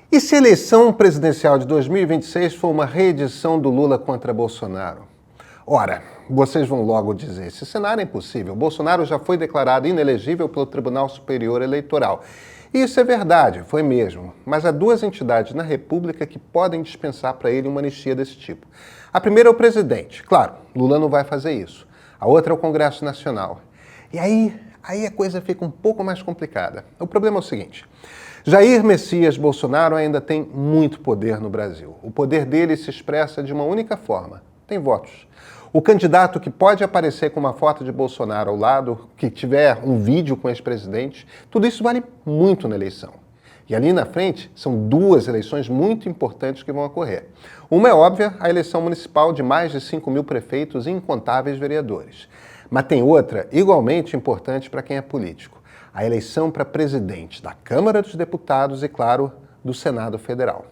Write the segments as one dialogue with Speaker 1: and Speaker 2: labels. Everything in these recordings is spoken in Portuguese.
Speaker 1: E se a eleição presidencial de 2026 for uma reedição do Lula contra Bolsonaro? Ora, vocês vão logo dizer, esse cenário é impossível. Bolsonaro já foi declarado inelegível pelo Tribunal Superior Eleitoral. E isso é verdade, foi mesmo. Mas há duas entidades na República que podem dispensar para ele uma anistia desse tipo. A primeira é o presidente. Claro, Lula não vai fazer isso. A outra é o Congresso Nacional. E aí a coisa fica um pouco mais complicada. O problema é o seguinte: Jair Messias Bolsonaro ainda tem muito poder no Brasil. O poder dele se expressa de uma única forma: tem votos. O candidato que pode aparecer com uma foto de Bolsonaro ao lado, que tiver um vídeo com o ex-presidente, tudo isso vale muito na eleição. E ali na frente são duas eleições muito importantes que vão ocorrer. Uma é óbvia, a eleição municipal de mais de 5 mil prefeitos e incontáveis vereadores. Mas tem outra igualmente importante para quem é político: a eleição para presidente da Câmara dos Deputados e, claro, do Senado Federal.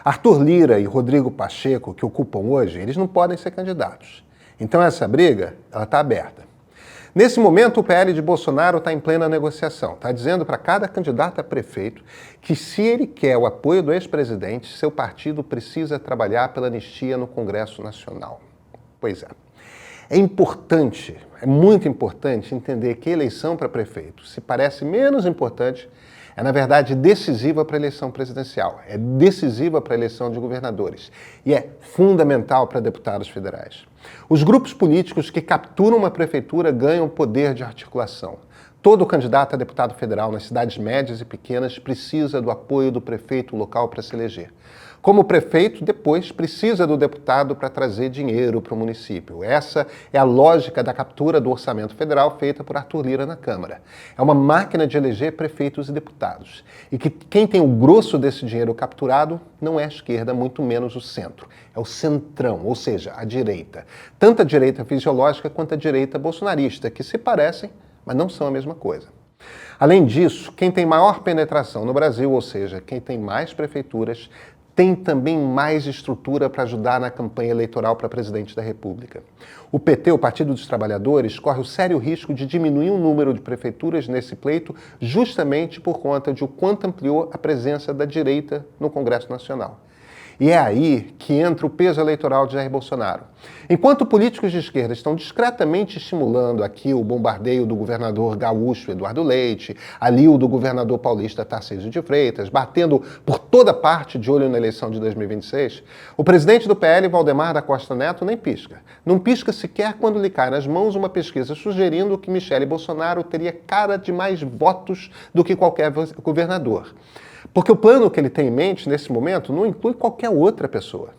Speaker 1: Arthur Lira e Rodrigo Pacheco, que ocupam hoje, eles não podem ser candidatos. Então essa briga, ela está aberta. Nesse momento, o PL de Bolsonaro está em plena negociação. Está dizendo para cada candidato a prefeito que, se ele quer o apoio do ex-presidente, seu partido precisa trabalhar pela anistia no Congresso Nacional. Pois é. É importante, é muito importante entender que a eleição para prefeito, se parece menos importante, é, na verdade, decisiva para a eleição presidencial, é decisiva para a eleição de governadores e é fundamental para deputados federais. Os grupos políticos que capturam uma prefeitura ganham poder de articulação. Todo candidato a deputado federal nas cidades médias e pequenas precisa do apoio do prefeito local para se eleger. Como prefeito, depois, precisa do deputado para trazer dinheiro para o município. Essa é a lógica da captura do orçamento federal feita por Arthur Lira na Câmara. É uma máquina de eleger prefeitos e deputados. E que quem tem o grosso desse dinheiro capturado não é a esquerda, muito menos o centro. É o centrão, ou seja, a direita. Tanto a direita fisiológica quanto a direita bolsonarista, que se parecem, mas não são a mesma coisa. Além disso, quem tem maior penetração no Brasil, ou seja, quem tem mais prefeituras, tem também mais estrutura para ajudar na campanha eleitoral para presidente da República. O PT, o Partido dos Trabalhadores, corre o sério risco de diminuir o número de prefeituras nesse pleito justamente por conta de o quanto ampliou a presença da direita no Congresso Nacional. E é aí que entra o peso eleitoral de Jair Bolsonaro. Enquanto políticos de esquerda estão discretamente estimulando aqui o bombardeio do governador gaúcho Eduardo Leite, ali o do governador paulista Tarcísio de Freitas, batendo por toda parte de olho na eleição de 2026, o presidente do PL, Valdemar da Costa Neto, nem pisca. Não pisca sequer quando lhe cai nas mãos uma pesquisa sugerindo que Michele Bolsonaro teria cara de mais votos do que qualquer governador. Porque o plano que ele tem em mente, nesse momento, não inclui qualquer outra pessoa.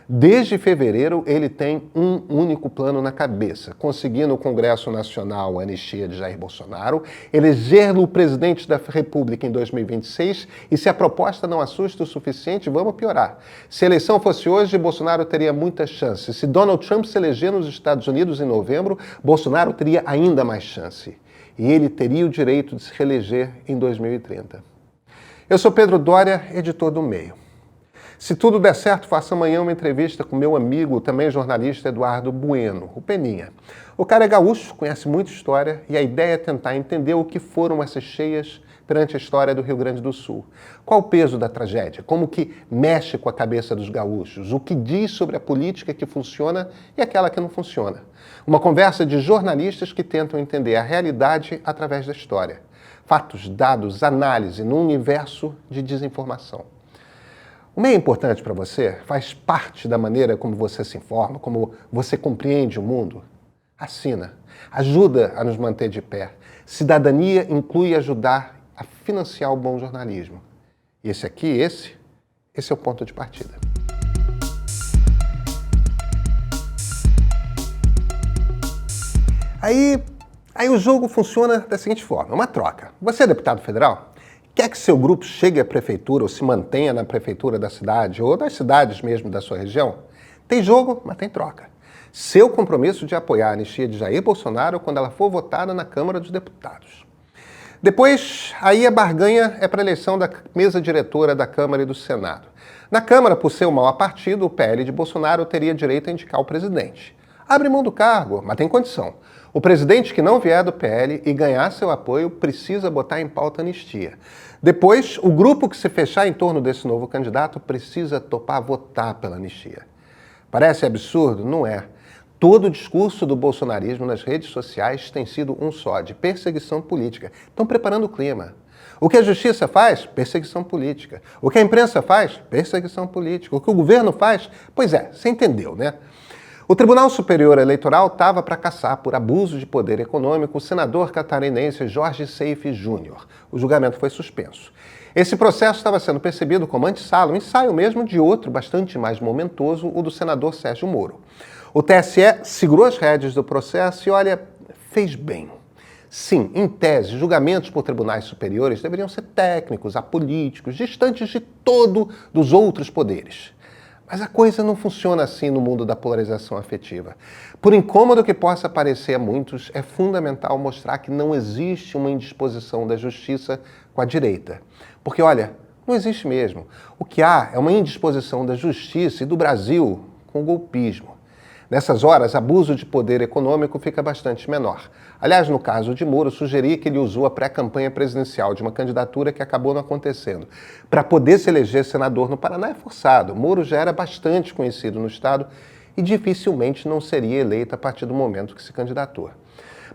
Speaker 1: Desde fevereiro, ele tem um único plano na cabeça: conseguir no Congresso Nacional a anistia de Jair Bolsonaro, elegê-lo presidente da República em 2026 e, se a proposta não assusta o suficiente, vamos piorar. Se a eleição fosse hoje, Bolsonaro teria muitas chances. Se Donald Trump se eleger nos Estados Unidos em novembro, Bolsonaro teria ainda mais chance. E ele teria o direito de se reeleger em 2030. Eu sou Pedro Doria, editor do Meio. Se tudo der certo, faço amanhã uma entrevista com meu amigo, também jornalista, Eduardo Bueno, o Peninha. O cara é gaúcho, conhece muita história e a ideia é tentar entender o que foram essas cheias perante a história do Rio Grande do Sul. Qual o peso da tragédia? Como que mexe com a cabeça dos gaúchos? O que diz sobre a política que funciona e aquela que não funciona? Uma conversa de jornalistas que tentam entender a realidade através da história. Fatos, dados, análise num universo de desinformação. O meio é importante para você? Faz parte da maneira como você se informa, como você compreende o mundo? Assina. Ajuda a nos manter de pé. Cidadania inclui ajudar a financiar o bom jornalismo. E esse é o ponto de partida. Aí o jogo funciona da seguinte forma: uma troca. Você é deputado federal? Quer que seu grupo chegue à prefeitura ou se mantenha na prefeitura da cidade ou das cidades mesmo da sua região? Tem jogo, mas tem troca. Seu compromisso de apoiar a anistia de Jair Bolsonaro quando ela for votada na Câmara dos Deputados. Depois, aí a barganha é para a eleição da mesa diretora da Câmara e do Senado. Na Câmara, por ser o maior partido, o PL de Bolsonaro teria direito a indicar o presidente. Abre mão do cargo, mas tem condição. O presidente que não vier do PL e ganhar seu apoio precisa botar em pauta a anistia. Depois, o grupo que se fechar em torno desse novo candidato precisa topar votar pela anistia. Parece absurdo? Não é. Todo o discurso do bolsonarismo nas redes sociais tem sido um só, de perseguição política. Estão preparando o clima. O que a justiça faz? Perseguição política. O que a imprensa faz? Perseguição política. O que o governo faz? Pois é, você entendeu, né? O Tribunal Superior Eleitoral estava para caçar por abuso de poder econômico o senador catarinense Jorge Seife Júnior. O julgamento foi suspenso. Esse processo estava sendo percebido como antessala, um ensaio mesmo de outro bastante mais momentoso, o do senador Sérgio Moro. O TSE segurou as rédeas do processo e, olha, fez bem. Sim, em tese, julgamentos por tribunais superiores deveriam ser técnicos, apolíticos, distantes de todo dos outros poderes. Mas a coisa não funciona assim no mundo da polarização afetiva. Por incômodo que possa parecer a muitos, é fundamental mostrar que não existe uma indisposição da justiça com a direita. Porque, olha, não existe mesmo. O que há é uma indisposição da justiça e do Brasil com o golpismo. Nessas horas, abuso de poder econômico fica bastante menor. Aliás, no caso de Moro, sugeri que ele usou a pré-campanha presidencial de uma candidatura que acabou não acontecendo. Para poder se eleger senador no Paraná é forçado. Moro já era bastante conhecido no estado e dificilmente não seria eleito a partir do momento que se candidatou.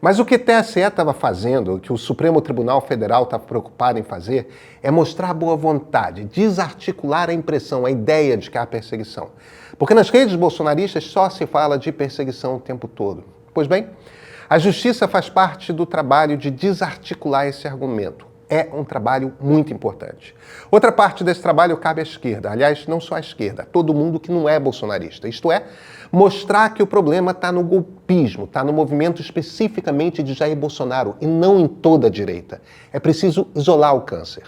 Speaker 1: Mas o que o TSE estava fazendo, o que o Supremo Tribunal Federal está preocupado em fazer, é mostrar boa vontade, desarticular a impressão, a ideia de que há perseguição. Porque nas redes bolsonaristas só se fala de perseguição o tempo todo. Pois bem, a justiça faz parte do trabalho de desarticular esse argumento. É um trabalho muito importante. Outra parte desse trabalho cabe à esquerda, aliás, não só à esquerda, todo mundo que não é bolsonarista. Isto é, mostrar que o problema está no golpismo, está no movimento especificamente de Jair Bolsonaro e não em toda a direita. É preciso isolar o câncer.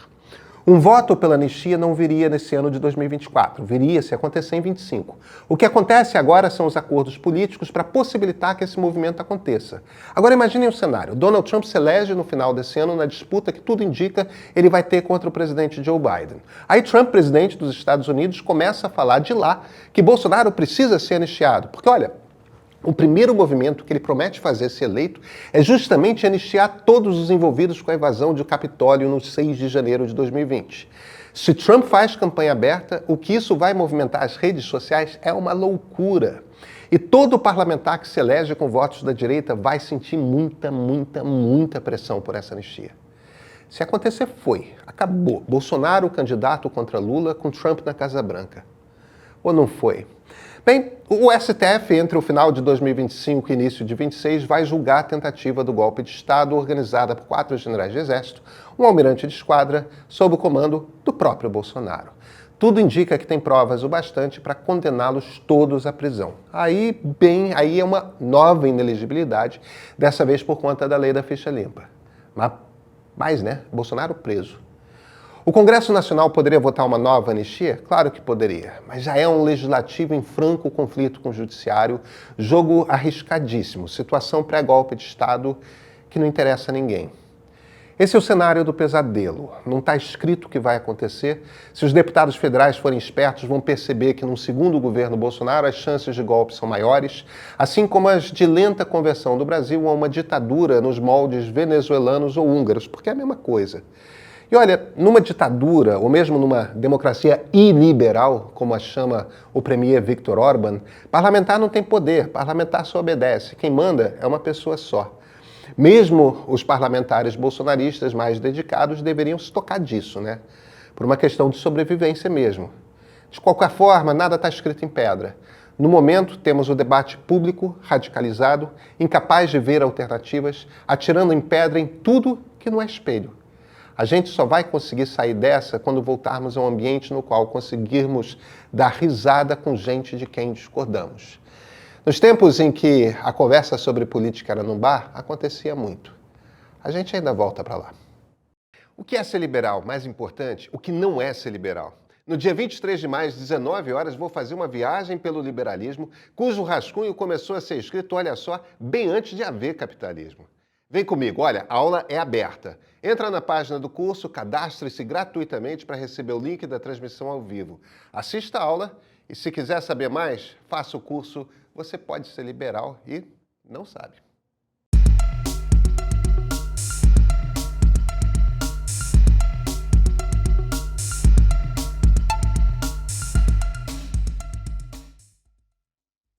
Speaker 1: Um voto pela anistia não viria nesse ano de 2024, viria se acontecer em 2025. O que acontece agora são os acordos políticos para possibilitar que esse movimento aconteça. Agora imaginem um cenário, Donald Trump se elege no final desse ano na disputa que tudo indica ele vai ter contra o presidente Joe Biden. Aí Trump, presidente dos Estados Unidos, começa a falar de lá que Bolsonaro precisa ser anistiado, porque olha, o primeiro movimento que ele promete fazer se eleito é justamente anistiar todos os envolvidos com a invasão do Capitólio no 6 de janeiro de 2020. Se Trump faz campanha aberta, o que isso vai movimentar as redes sociais é uma loucura. E todo parlamentar que se elege com votos da direita vai sentir muita pressão por essa anistia. Se acontecer, acabou. Bolsonaro candidato contra Lula com Trump na Casa Branca. Ou não foi? Bem, o STF, entre o final de 2025 e início de 2026, vai julgar a tentativa do golpe de Estado organizada por 4 generais de exército, um almirante de esquadra, sob o comando do próprio Bolsonaro. Tudo indica que tem provas o bastante para condená-los todos à prisão. Aí é uma nova inelegibilidade, dessa vez por conta da lei da ficha limpa. Mas, Bolsonaro preso. O Congresso Nacional poderia votar uma nova anistia? Claro que poderia, mas já é um legislativo em franco conflito com o judiciário, jogo arriscadíssimo, situação pré-golpe de Estado que não interessa a ninguém. Esse é o cenário do pesadelo. Não está escrito o que vai acontecer. Se os deputados federais forem espertos, vão perceber que num segundo governo Bolsonaro as chances de golpe são maiores, assim como as de lenta conversão do Brasil a uma ditadura nos moldes venezuelanos ou húngaros, porque é a mesma coisa. E olha, numa ditadura, ou mesmo numa democracia iliberal, como a chama o premier Viktor Orbán, parlamentar não tem poder, parlamentar só obedece. Quem manda é uma pessoa só. Mesmo os parlamentares bolsonaristas mais dedicados deveriam se tocar disso, por uma questão de sobrevivência mesmo. De qualquer forma, nada está escrito em pedra. No momento, temos o debate público, radicalizado, incapaz de ver alternativas, atirando em pedra em tudo que não é espelho. A gente só vai conseguir sair dessa quando voltarmos a um ambiente no qual conseguirmos dar risada com gente de quem discordamos. Nos tempos em que a conversa sobre política era num bar, acontecia muito. A gente ainda volta para lá. O que é ser liberal? Mais importante, o que não é ser liberal? No dia 23 de maio, às 19 horas, vou fazer uma viagem pelo liberalismo, cujo rascunho começou a ser escrito, olha só, bem antes de haver capitalismo. Vem comigo, olha, a aula é aberta. Entra na página do curso, cadastre-se gratuitamente para receber o link da transmissão ao vivo. Assista a aula e se quiser saber mais, faça o curso. Você pode ser liberal e não sabe.